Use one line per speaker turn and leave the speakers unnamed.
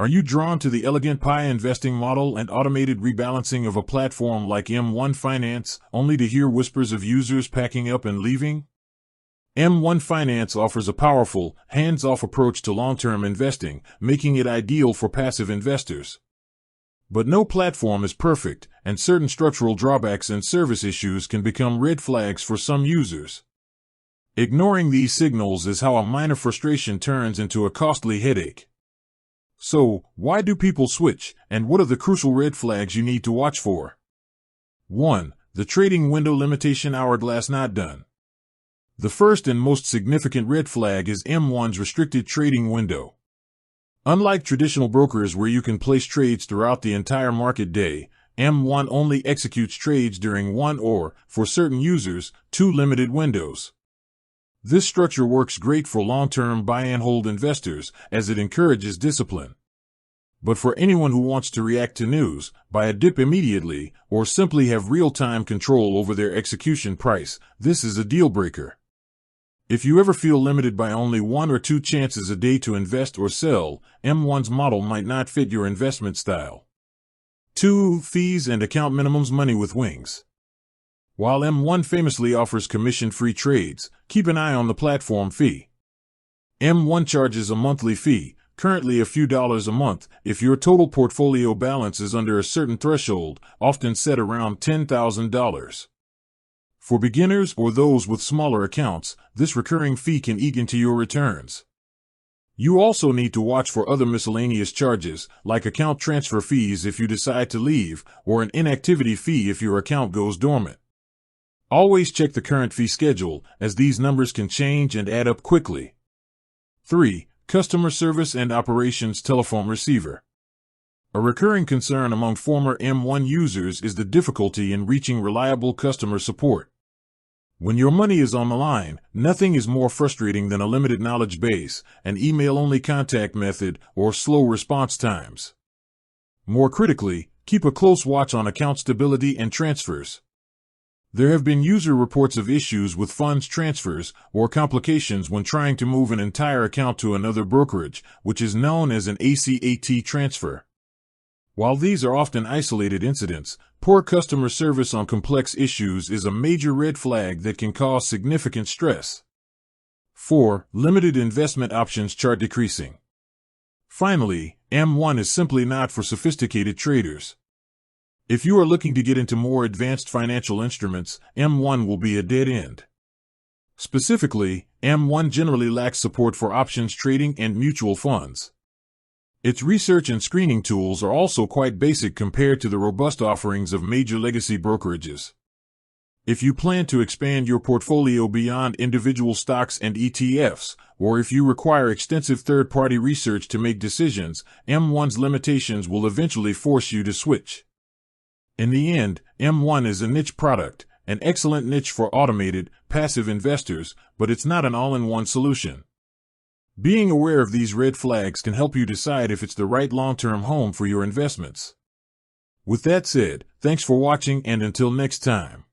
Are you drawn to the elegant pie investing model and automated rebalancing of a platform like M1 Finance, only to hear whispers of users packing up and leaving? M1 Finance offers a powerful, hands-off approach to long-term investing, making it ideal for passive investors. But no platform is perfect, and certain structural drawbacks and service issues can become red flags for some users. Ignoring these signals is how a minor frustration turns into a costly headache. So, why do people switch, and what are the crucial red flags you need to watch for? 1. The trading window limitation hourglass not done. The first and most significant red flag is M1's restricted trading window. Unlike traditional brokers where you can place trades throughout the entire market day, M1 only executes trades during one or, for certain users, two limited windows. This structure works great for long-term buy-and-hold investors, as it encourages discipline. But for anyone who wants to react to news, buy a dip immediately, or simply have real-time control over their execution price, this is a deal-breaker. If you ever feel limited by only one or two chances a day to invest or sell, M1's model might not fit your investment style. 2. Fees and account minimums money with wings. While M1 famously offers commission-free trades, keep an eye on the platform fee. M1 charges a monthly fee, currently a few dollars a month, if your total portfolio balance is under a certain threshold, often set around $10,000. For beginners or those with smaller accounts, this recurring fee can eat into your returns. You also need to watch for other miscellaneous charges, like account transfer fees if you decide to leave, or an inactivity fee if your account goes dormant. Always check the current fee schedule, as these numbers can change and add up quickly. 3. Customer service and operations telephone receiver. A recurring concern among former M1 users is the difficulty in reaching reliable customer support. When your money is on the line, nothing is more frustrating than a limited knowledge base, an email-only contact method, or slow response times. More critically, keep a close watch on account stability and transfers. There have been user reports of issues with funds transfers or complications when trying to move an entire account to another brokerage, which is known as an ACAT transfer. While these are often isolated incidents, poor customer service on complex issues is a major red flag that can cause significant stress. 4. Limited investment options chart decreasing. Finally, M1 is simply not for sophisticated traders. If you are looking to get into more advanced financial instruments, M1 will be a dead end. Specifically, M1 generally lacks support for options trading and mutual funds. Its research and screening tools are also quite basic compared to the robust offerings of major legacy brokerages. If you plan to expand your portfolio beyond individual stocks and ETFs, or if you require extensive third-party research to make decisions, M1's limitations will eventually force you to switch. In the end, M1 is a niche product, an excellent niche for automated, passive investors, but it's not an all-in-one solution. Being aware of these red flags can help you decide if it's the right long-term home for your investments. With that said, thanks for watching and until next time.